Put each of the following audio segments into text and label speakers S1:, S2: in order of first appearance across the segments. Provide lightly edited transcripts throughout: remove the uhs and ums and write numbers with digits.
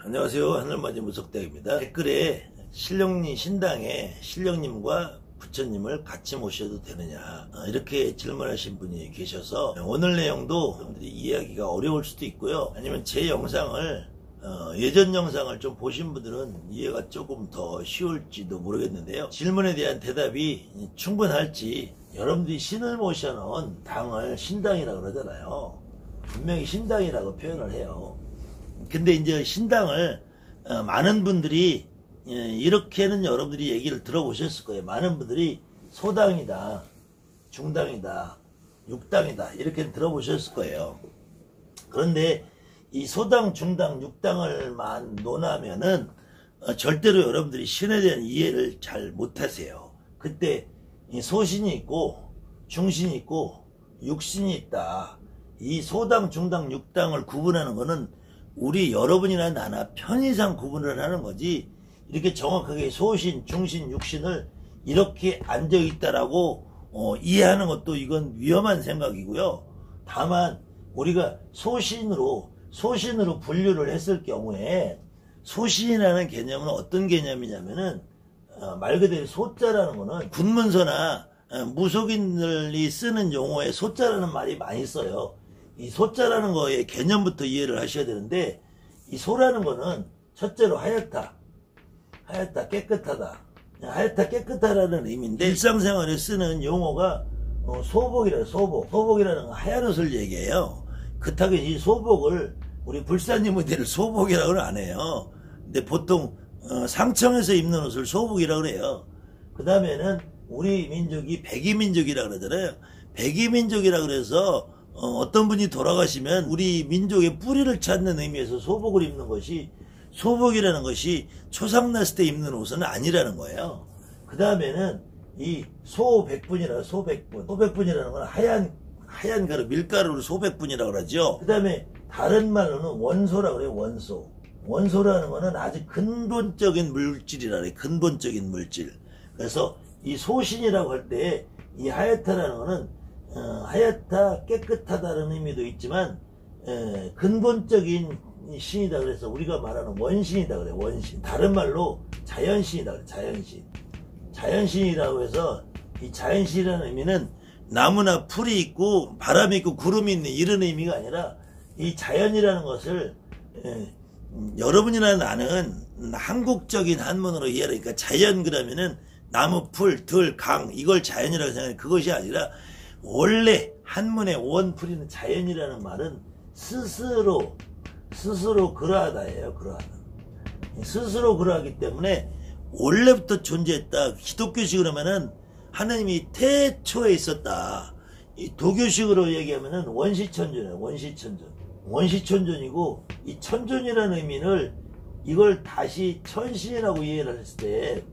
S1: 안녕하세요. 하늘맞이 무석대입니다. 댓글에 신당에 신령님과 부처님을 같이 모셔도 되느냐 이렇게 질문하신 분이 계셔서 오늘 내용도 여러분들이 이해하기가 어려울 수도 있고요. 아니면 제 영상을 예전 영상을 좀 보신 분들은 이해가 조금 더 쉬울지도 모르겠는데요. 질문에 대한 대답이 충분할지, 여러분들이 신을 모셔놓은 당을 신당이라고 그러잖아요. 분명히 신당이라고 표현을 해요. 근데 이제 신당을 많은 분들이 이렇게는 여러분들이 얘기를 들어보셨을 거예요. 많은 분들이 소당이다, 중당이다, 육당이다 이렇게 들어보셨을 거예요. 그런데 이 소당, 중당, 육당을만 논하면은 절대로 여러분들이 신에 대한 이해를 잘 못하세요. 그때 이 소신이 있고 중신이 있고 육신이 있다. 이 소당, 중당, 육당을 구분하는 거는 우리 여러분이나 나나 편의상 구분을 하는 거지, 이렇게 정확하게 소신, 중신, 육신을 이렇게 앉아있다라고 이해하는 것도 이건 위험한 생각이고요. 다만 우리가 소신으로 분류를 했을 경우에, 소신이라는 개념은 어떤 개념이냐면은 말 그대로 소자라는 거는 군문서나 무속인들이 쓰는 용어에 소자라는 말이 많이 써요. 이 소자라는 거의 개념부터 이해를 하셔야 되는데, 이 소라는 거는 첫째로 하얗다, 깨끗하다, 하얗다, 깨끗하다는 의미인데, 일상생활에 쓰는 용어가 소복이라, 소복이라는 건 하얀 옷을 얘기해요. 그렇다고 이 소복을 우리 불사님들을 소복이라고는 안 해요. 근데 보통 상청에서 입는 옷을 소복이라고 그래요. 그 다음에는 우리 민족이 백이민족이라고 그러잖아요. 백이민족이라고 그래서 어떤 분이 돌아가시면 우리 민족의 뿌리를 찾는 의미에서 소복을 입는 것이, 소복이라는 것이 초상났을 때 입는 옷은 아니라는 거예요. 그 다음에는 이 소백분이라는 건 하얀 가루, 밀가루를 소백분이라고 그러죠. 그 다음에 다른 말로는 원소라고 그래요. 원소라는 거는 아주 근본적인 물질이라 그래요. 근본적인 물질. 그래서 이 소신이라고 할 때 이 하얗다라는 거는 하얗다, 깨끗하다는 의미도 있지만 근본적인 신이다 그래서 우리가 말하는 원신이다 그래요. 원신. 다른 말로 자연신이다 그래요. 자연신이라고 해서 이 자연신이라는 의미는 나무나 풀이 있고 바람이 있고 구름이 있는 이런 의미가 아니라, 이 자연이라는 것을 여러분이나 나는 한국적인 한문으로 이해하니까 자연 그러면은 나무, 풀, 들, 강 이걸 자연이라고 생각해. 그것이 아니라 원래 한문의 원풀이는 자연이라는 말은 스스로 그러하다예요. 그러하다. 스스로 그러하기 때문에 원래부터 존재했다. 기독교식으로 하면은 하나님이 태초에 있었다. 이 도교식으로 얘기하면은 원시천존이에요. 원시천존이고, 이 천존이라는 의미를 이걸 다시 천신이라고 이해를 했을 때,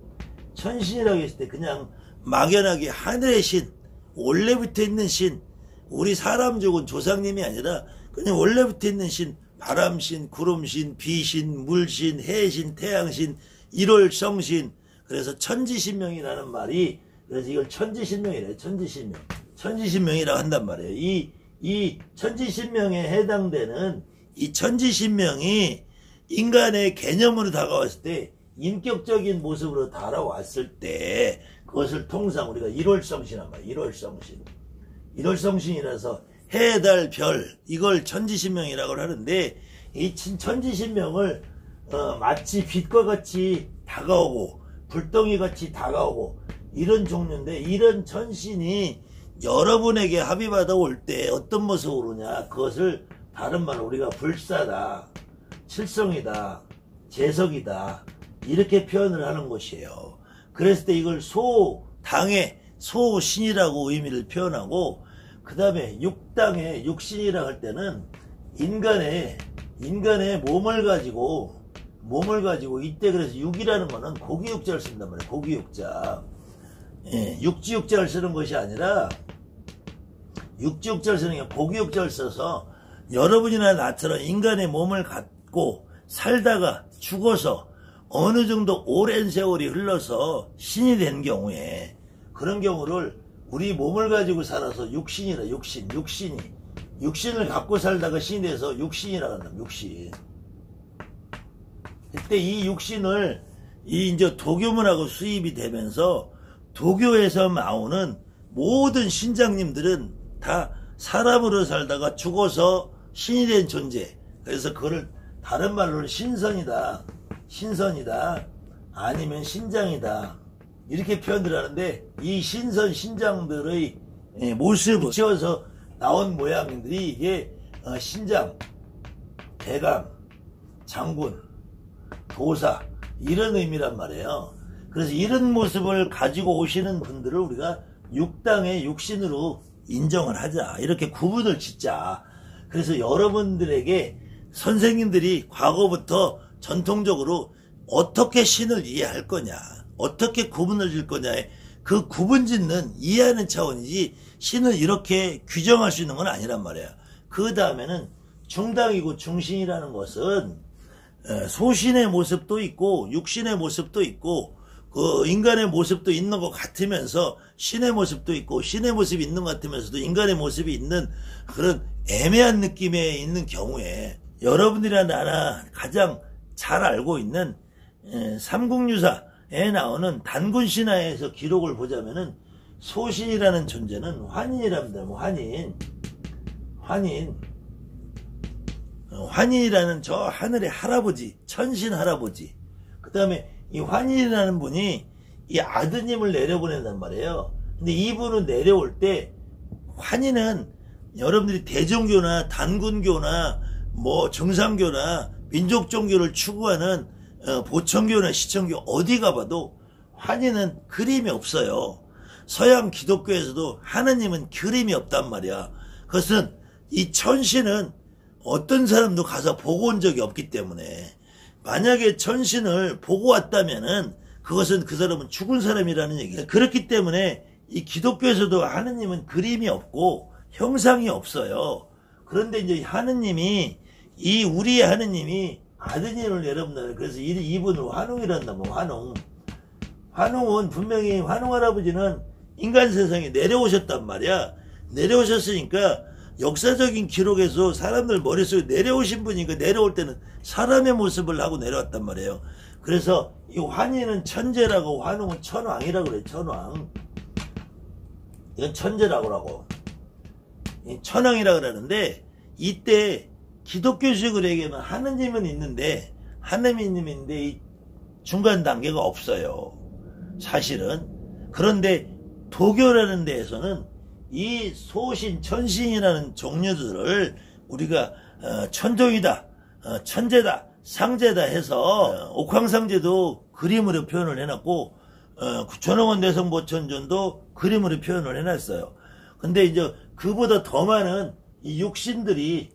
S1: 그냥 막연하게 하늘의 신, 원래부터 있는 신, 우리 사람족은 조상님이 아니라 그냥 원래부터 있는 신, 바람신, 구름신, 비신, 물신, 해신, 태양신, 일월성신, 그래서 천지신명이라는 말이, 그래서 이걸 천지신명이래요. 천지신명이라고 한단 말이에요. 이 천지신명에 해당되는 이 천지신명이 인간의 개념으로 다가왔을 때, 인격적인 모습으로 다가왔을 때, 그것을 통상 우리가 일월성신한 말이에요. 일월성신이라서 해, 달, 별, 이걸 천지신명이라고 하는데, 이 천지신명을 마치 빛과 같이 다가오고 불덩이 같이 다가오고 이런 종류인데, 이런 천신이 여러분에게 합의받아 올 때 어떤 모습으로 오냐, 그것을 다른 말로 우리가 불사다, 칠성이다, 재석이다 이렇게 표현을 하는 것이에요. 그랬을 때 이걸 소당의 소신이라고 의미를 표현하고, 그 다음에 육당의 육신이라고 할 때는 인간의 몸을 가지고 이때 그래서 육이라는 거는 고기육자를 쓴단 말이에요. 고기육자. 육지육자를 쓰는 것이 아니라, 육지육자를 쓰는 게 고기육자를 써서 여러분이나 나처럼 인간의 몸을 갖고 살다가 죽어서 어느 정도 오랜 세월이 흘러서 신이 된 경우에, 그런 경우를 우리 몸을 가지고 살아서 육신이라, 육신을 갖고 살다가 신이 돼서 육신이라고 한다. 그때 이 육신을 이제 도교문하고 수입이 되면서 도교에서 나오는 모든 신장님들은 다 사람으로 살다가 죽어서 신이 된 존재. 그래서 그걸 다른 말로는 신선이다, 신선이다, 아니면 신장이다, 이렇게 표현들 하는데, 이 신선 신장들의 모습을 붙여서 나온 모양들이 이게 신장, 대감, 장군, 도사, 이런 의미란 말이에요. 그래서 이런 모습을 가지고 오시는 분들을 우리가 육당의 육신으로 인정을 하자, 이렇게 구분을 짓자. 그래서 여러분들에게 선생님들이 과거부터 전통적으로 어떻게 신을 이해할 거냐, 어떻게 구분을 질 거냐에 그 구분 짓는, 이해하는 차원이지 신을 이렇게 규정할 수 있는 건 아니란 말이야. 그 다음에는 중당이고 중신이라는 것은 소신의 모습도 있고 육신의 모습도 있고 그 인간의 모습도 있는 것 같으면서 신의 모습도 있고 신의 모습이 있는 것 같으면서도 인간의 모습이 있는 그런 애매한 느낌에 있는 경우에, 여러분들이나 나나 가장 잘 알고 있는 삼국유사에 나오는 단군신화에서 기록을 보자면은 소신이라는 존재는 환인이랍니다. 환인이라는 저 하늘의 할아버지, 천신 할아버지. 그 다음에 이 환인이라는 분이 이 아드님을 내려보낸단 말이에요. 근데 이분은 내려올 때, 환인은 여러분들이 대종교나 단군교나 뭐 정상교나 민족종교를 추구하는 보청교나 시청교 어디 가봐도 환인은 그림이 없어요. 서양 기독교에서도 하느님은 그림이 없단 말이야. 그것은 이 천신은 어떤 사람도 가서 보고 온 적이 없기 때문에, 만약에 천신을 보고 왔다면은 그것은 그 사람은 죽은 사람이라는 얘기예요. 그렇기 때문에 이 기독교에서도 하느님은 그림이 없고 형상이 없어요. 그런데 이제 하느님이, 이 우리의 하느님이 아드님을 내려본다. 그래서 이분을 환웅이란다. 뭐 환웅은 분명히 환웅 할아버지는 인간 세상에 내려오셨단 말이야. 내려오셨으니까 역사적인 기록에서 사람들 머릿속에 내려오신 분이니까 내려올 때는 사람의 모습을 하고 내려왔단 말이에요. 그래서 이 환희는 천재라고, 환웅은 천왕이라고 그래. 천왕. 이건 천재라고 하고 천왕이라고 그러는데, 이때 기독교식으로 얘기하면 하느님은 있는데, 이 중간 단계가 없어요, 사실은. 그런데 도교라는 데에서는 이 소신, 천신이라는 종류들을 우리가 천종이다, 천재다, 상제다 해서 옥황상제도 그림으로 표현을 해놨고, 전홍원 내성보천전도 그림으로 표현을 해놨어요. 근데 이제 그보다 더 많은 이 육신들이,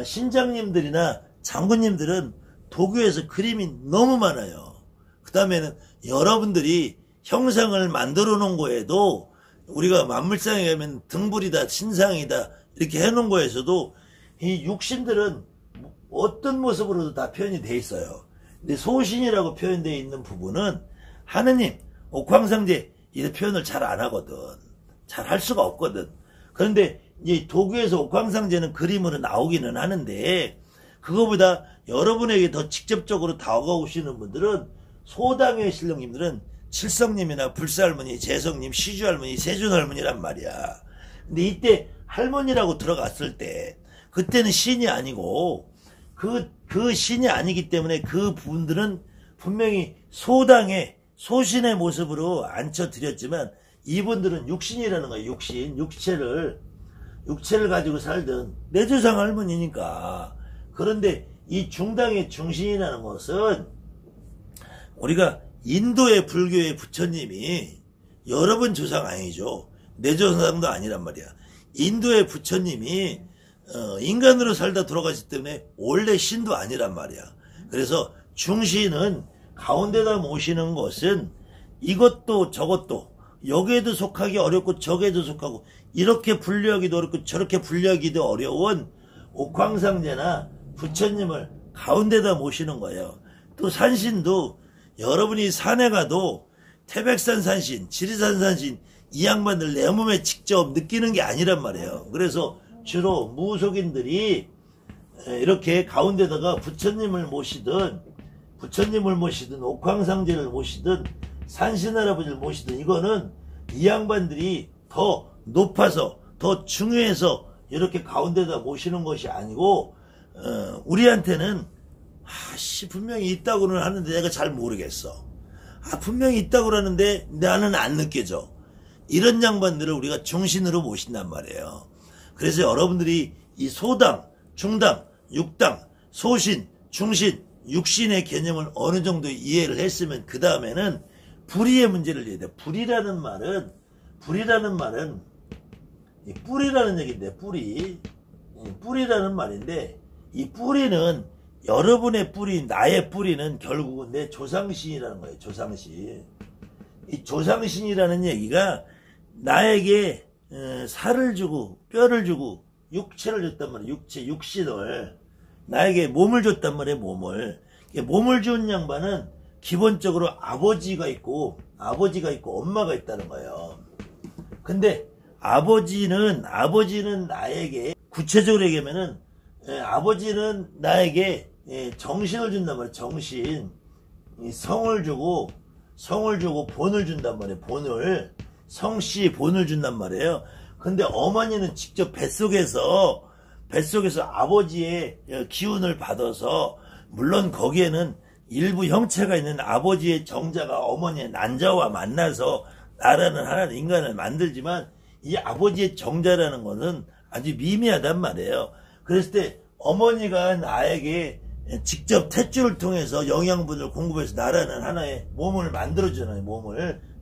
S1: 신장님들이나 장군님들은 도교에서 그림이 너무 많아요. 그 다음에는 여러분들이 형상을 만들어 놓은 거에도, 우리가 만물상에 가면 등불이다, 신상이다 이렇게 해놓은 거에서도 이 육신들은 어떤 모습으로도 다 표현이 돼 있어요. 근데 소신이라고 표현되어 있는 부분은 하느님, 옥황상제 이런 표현을 잘 안 하거든. 잘 할 수가 없거든. 그런데 이제 도교에서 옥황상제는 그림으로 나오기는 하는데, 그거보다 여러분에게 더 직접적으로 다가오시는 분들은 소당의 신령님들은 칠성님이나 불사할머니, 재성님, 시주할머니, 세준할머니란 말이야. 근데 이때 할머니라고 들어갔을 때, 그때는 신이 아니고 그 신이 아니기 때문에 그 분들은 분명히 소당의 소신의 모습으로 앉혀드렸지만, 이분들은 육신이라는 거예요. 육체를 가지고 살던 내조상 할머니니까. 그런데 이 중당의 중신이라는 것은, 우리가 인도의 불교의 부처님이 여러분 조상 아니죠. 내 조상도 아니란 말이야. 인도의 부처님이 인간으로 살다 돌아가시기 때문에 원래 신도 아니란 말이야. 그래서 중신은 가운데다 모시는 것은 이것도 저것도, 여기에도 속하기 어렵고 저기에도 속하고, 이렇게 분류하기도 어렵고 저렇게 분류하기도 어려운 옥황상제나 부처님을 가운데다 모시는 거예요. 또 산신도 여러분이 산에 가도 태백산 산신, 지리산 산신 이 양반들 내 몸에 직접 느끼는 게 아니란 말이에요. 그래서 주로 무속인들이 이렇게 가운데다가 부처님을 모시든 부처님을 모시든 옥황상제를 모시든 산신할아버지를 모시든 이거는 이 양반들이 더 높아서 더 중요해서 이렇게 가운데다 모시는 것이 아니고 우리한테는 분명히 있다고는 하는데 내가 잘 모르겠어. 분명히 있다고 하는데 나는 안 느껴져. 이런 양반들을 우리가 중신으로 모신단 말이에요. 그래서 여러분들이 이 소당, 중당, 육당, 소신, 중신, 육신의 개념을 어느 정도 이해를 했으면 그 다음에는 불의의 문제를 이해해야 돼. 불이라는 말은 이 뿌리라는 얘기인데 뿌리라는 말인데 이 뿌리는 여러분의 뿌리, 나의 뿌리는 결국은 내 조상신이라는 거예요. 조상신. 이 조상신이라는 얘기가 나에게 살을 주고 뼈를 주고 육체를 줬단 말이에요. 육신을 나에게 몸을 줬단 말이에요. 몸을 준 양반은 기본적으로 아버지가 있고 엄마가 있다는 거예요. 근데 아버지는 나에게 구체적으로 얘기하면은 아버지는 나에게 정신을 준단 말이에요. 정신. 성을 주고 본을 준단 말이에요. 성씨 본을 준단 말이에요. 근데 어머니는 직접 뱃속에서 아버지의 기운을 받아서, 물론 거기에는 일부 형체가 있는 아버지의 정자가 어머니의 난자와 만나서 나라는 하나의 인간을 만들지만 이 아버지의 정자라는 것은 아주 미미하단 말이에요. 그랬을 때 어머니가 나에게 직접 탯줄을 통해서 영양분을 공급해서 나라는 하나의 몸을 만들어주잖아요.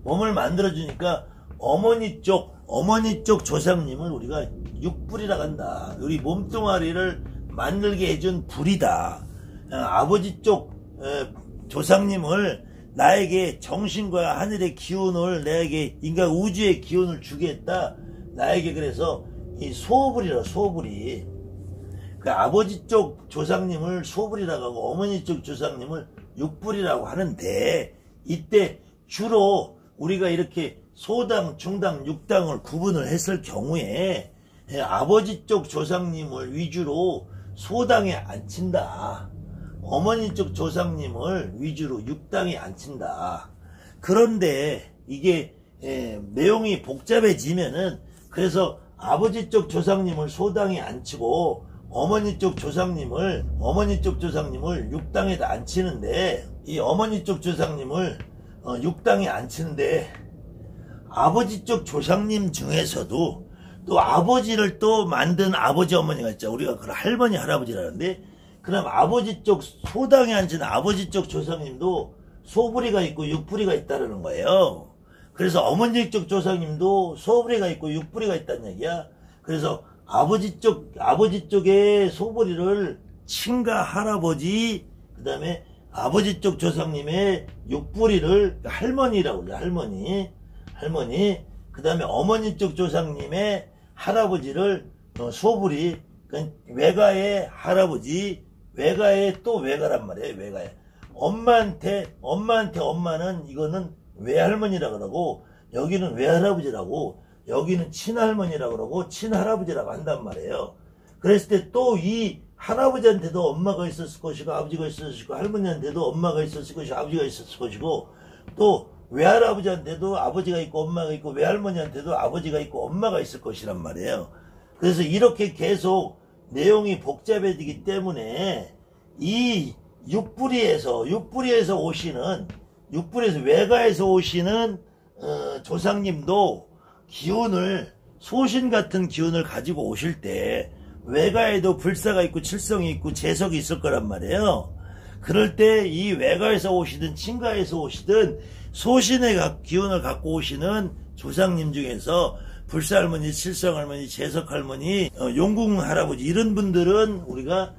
S1: 몸을 만들어주니까 어머니 쪽 조상님을 우리가 육불이라고 한다. 우리 몸뚱아리를 만들게 해준 불이다. 아버지 쪽 조상님을 나에게 정신과 하늘의 기운을, 나에게 인간 우주의 기운을 주게 했다. 나에게 그래서 이 소불이라, 소불이. 그 아버지 쪽 조상님을 소불이라고 하고 어머니 쪽 조상님을 육불이라고 하는데, 이때 주로 우리가 이렇게 소당, 중당, 육당을 구분을 했을 경우에 아버지 쪽 조상님을 위주로 소당에 앉힌다. 어머니 쪽 조상님을 위주로 육당에 앉힌다. 그런데 이게 내용이 복잡해지면은, 그래서 아버지 쪽 조상님을 소당에 앉히고 어머니 쪽 조상님을 육당에다 앉히는데, 이 어머니 쪽 조상님을 육당에 앉히는데, 아버지 쪽 조상님 중에서도 또 아버지를 또 만든 아버지 어머니가 있죠. 우리가 그걸 할머니 할아버지라는데, 그럼 아버지 쪽 소당에 앉은 아버지 쪽 조상님도 소불이가 있고 육불이가 있다는 거예요. 그래서 어머니 쪽 조상님도 소불이가 있고 육불이가 있다는 얘기야. 그래서 아버지 쪽의 소불이를 친가 할아버지, 그 다음에 아버지 쪽 조상님의 육불이를 할머니라고 그래요. 할머니. 그 다음에 어머니 쪽 조상님의 할아버지를 소불이, 그러니까 외가의 할아버지, 외가의 또 외가란 말이에요. 외가의 엄마한테 엄마는 이거는 외할머니라고 그러고, 여기는 외할아버지라고, 여기는 친할머니라고 그러고 친할아버지라고 한단 말이에요. 그랬을 때 또 이 할아버지한테도 엄마가 있었을 것이고 아버지가 있었을 것이고, 할머니한테도 엄마가 있었을 것이고 아버지가 있었을 것이고, 또 외할아버지한테도 아버지가 있고 엄마가 있고, 외할머니한테도 아버지가 있고 엄마가 있을 것이란 말이에요. 그래서 이렇게 계속 내용이 복잡해지기 때문에 이 육불이에서 외가에서 오시는 조상님도 기운을, 소신 같은 기운을 가지고 오실 때 외가에도 불사가 있고 칠성이 있고 재석이 있을 거란 말이에요. 그럴 때 이 외가에서 오시든 친가에서 오시든 소신의 기운을 갖고 오시는 조상님 중에서 불사할머니, 칠성할머니, 재석할머니, 용궁할아버지, 이런 분들은 우리가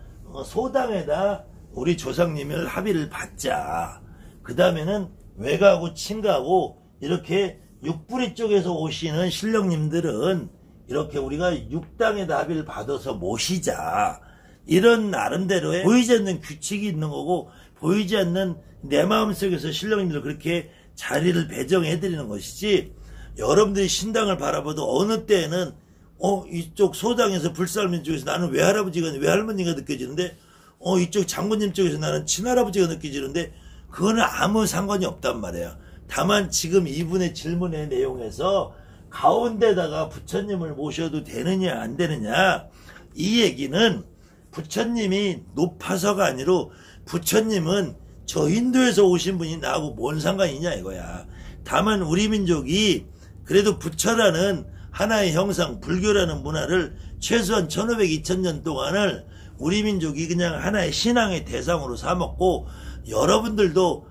S1: 소당에다 우리 조상님을 합의를 받자. 그 다음에는 외가하고 친가하고 이렇게 육불이 쪽에서 오시는 신령님들은 이렇게 우리가 육당에다 합의를 받아서 모시자. 이런 나름대로의 보이지 않는 규칙이 있는 거고, 보이지 않는 내 마음속에서 신령님들 그렇게 자리를 배정해 드리는 것이지, 여러분들이 신당을 바라봐도 어느 때에는 이쪽 소당에서 불살민 쪽에서 나는 외할아버지가 외할머니가 느껴지는데, 이쪽 장군님 쪽에서 나는 친할아버지가 느껴지는데 그거는 아무 상관이 없단 말이에요. 다만 지금 이분의 질문의 내용에서 가운데다가 부처님을 모셔도 되느냐 안 되느냐, 이 얘기는 부처님이 높아서가 아니로 부처님은 저 인도에서 오신 분이 나하고 뭔 상관이냐 이거야. 다만 우리 민족이 그래도 부처라는 하나의 형상, 불교라는 문화를 최소한 1500, 2000년 동안을 우리 민족이 그냥 하나의 신앙의 대상으로 삼았고, 여러분들도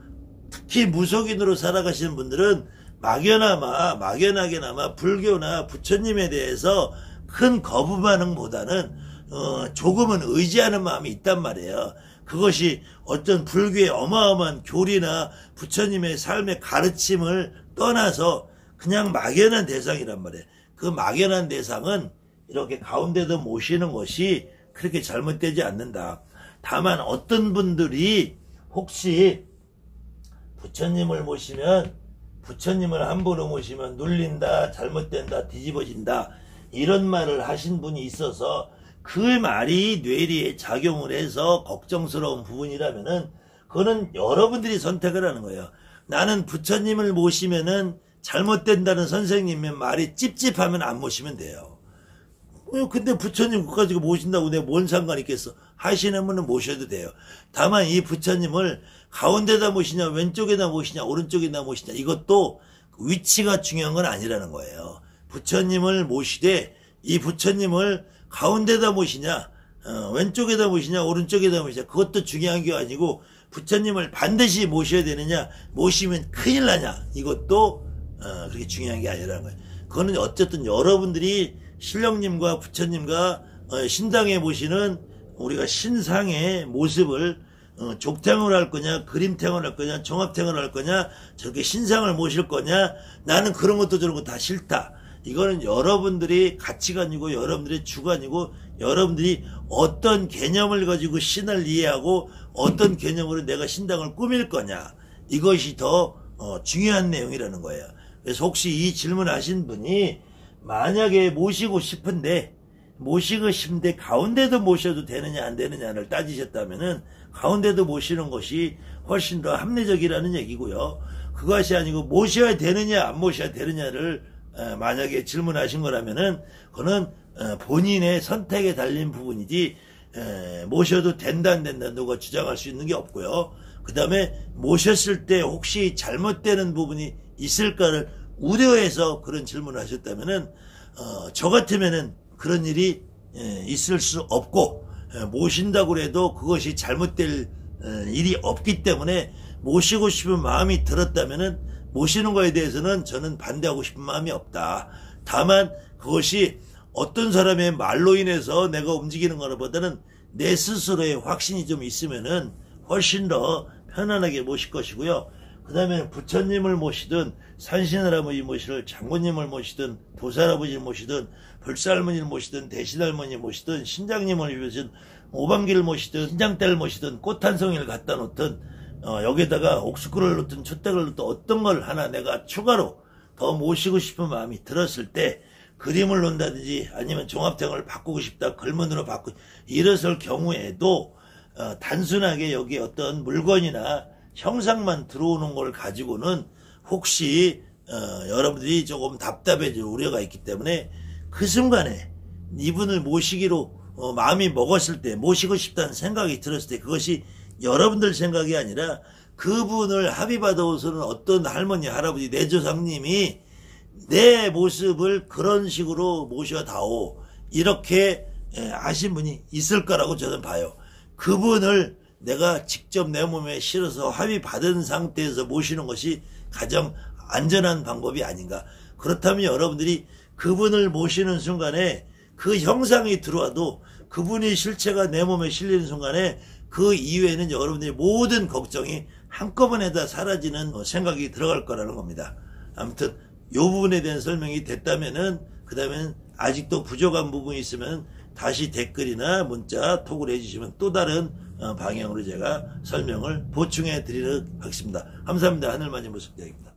S1: 특히 무속인으로 살아가시는 분들은 막연하게나마 불교나 부처님에 대해서 큰 거부 반응보다는 조금은 의지하는 마음이 있단 말이에요. 그것이 어떤 불교의 어마어마한 교리나 부처님의 삶의 가르침을 떠나서 그냥 막연한 대상이란 말이에요. 그 막연한 대상은 이렇게 가운데도 모시는 것이 그렇게 잘못되지 않는다. 다만 어떤 분들이 혹시 부처님을 모시면, 부처님을 함부로 모시면 눌린다, 잘못된다, 뒤집어진다, 이런 말을 하신 분이 있어서 그 말이 뇌리에 작용을 해서 걱정스러운 부분이라면은 그거는 여러분들이 선택을 하는 거예요. 나는 부처님을 모시면은 잘못된다는 선생님의 말이 찝찝하면 안 모시면 돼요. 근데 부처님 그거 가지고 모신다고 내가 뭔 상관이 있겠어. 하시는 분은 모셔도 돼요. 다만 이 부처님을 가운데다 모시냐, 왼쪽에다 모시냐, 오른쪽에다 모시냐, 이것도 위치가 중요한 건 아니라는 거예요. 부처님을 모시되 이 부처님을 가운데다 모시냐, 왼쪽에다 모시냐, 오른쪽에다 모시냐, 그것도 중요한 게 아니고 부처님을 반드시 모셔야 되느냐, 모시면 큰일 나냐, 이것도 그렇게 중요한 게 아니라는 거예요. 그거는 어쨌든 여러분들이 신령님과 부처님과 신당에 모시는 우리가 신상의 모습을 족탱을 할 거냐, 그림탱을 할 거냐, 종합탱을 할 거냐, 저렇게 신상을 모실 거냐, 나는 그런 것도 저런 거 다 싫다. 이거는 여러분들이 가치관이고 여러분들의 주관이고 여러분들이 어떤 개념을 가지고 신을 이해하고 어떤 개념으로 내가 신당을 꾸밀 거냐, 이것이 더 중요한 내용이라는 거예요. 그래서 혹시 이 질문하신 분이 만약에 모시고 싶은데 가운데도 모셔도 되느냐 안 되느냐를 따지셨다면은 가운데도 모시는 것이 훨씬 더 합리적이라는 얘기고요. 그것이 아니고 모셔야 되느냐 안 모셔야 되느냐를 만약에 질문하신 거라면은 그거는 본인의 선택에 달린 부분이지 모셔도 된다 안 된다 누가 주장할 수 있는 게 없고요. 그 다음에 모셨을 때 혹시 잘못되는 부분이 있을까를 우려해서 그런 질문을 하셨다면은 저 같으면은 그런 일이 있을 수 없고, 모신다고 해도 그것이 잘못될 일이 없기 때문에 모시고 싶은 마음이 들었다면은 모시는 거에 대해서는 저는 반대하고 싶은 마음이 없다. 다만 그것이 어떤 사람의 말로 인해서 내가 움직이는 것보다는 내 스스로의 확신이 좀 있으면은 훨씬 더 편안하게 모실 것이고요. 그 다음에 부처님을 모시든 산신할아버지 모시든 장군님을 모시든 도살아버지를 모시든 불살할머니를 모시든 대신할머니 모시든 신장님을 모시든 오방기를 모시든 신장대를 모시든 꽃 한 송이를 갖다 놓든 여기에다가 옥수수를 놓든 촛대를 놓든 어떤 걸 하나 내가 추가로 더 모시고 싶은 마음이 들었을 때 그림을 놓는다든지 아니면 종합탱을 바꾸고 싶다, 걸문으로 바꾸고 이랬을 경우에도 단순하게 여기 어떤 물건이나 형상만 들어오는 걸 가지고는 혹시 여러분들이 조금 답답해질 우려가 있기 때문에 그 순간에 이분을 모시기로 마음이 먹었을 때, 모시고 싶다는 생각이 들었을 때 그것이 여러분들 생각이 아니라 그분을 합의받아오서는 어떤 할머니, 할아버지, 내 조상님이 내 모습을 그런 식으로 모셔다오 이렇게 하신 분이 있을 거라고 저는 봐요. 그분을 내가 직접 내 몸에 실어서 합의받은 상태에서 모시는 것이 가장 안전한 방법이 아닌가. 그렇다면 여러분들이 그분을 모시는 순간에 그 형상이 들어와도 그분이 실체가 내 몸에 실리는 순간에 그 이후에는 여러분들의 모든 걱정이 한꺼번에 다 사라지는 생각이 들어갈 거라는 겁니다. 아무튼 이 부분에 대한 설명이 됐다면은 그 다음에는 아직도 부족한 부분이 있으면 다시 댓글이나 문자 톡을 해주시면 또 다른 방향으로 제가 설명을 보충해 드리도록 하겠습니다. 감사합니다. 하늘마님 모습대입니다.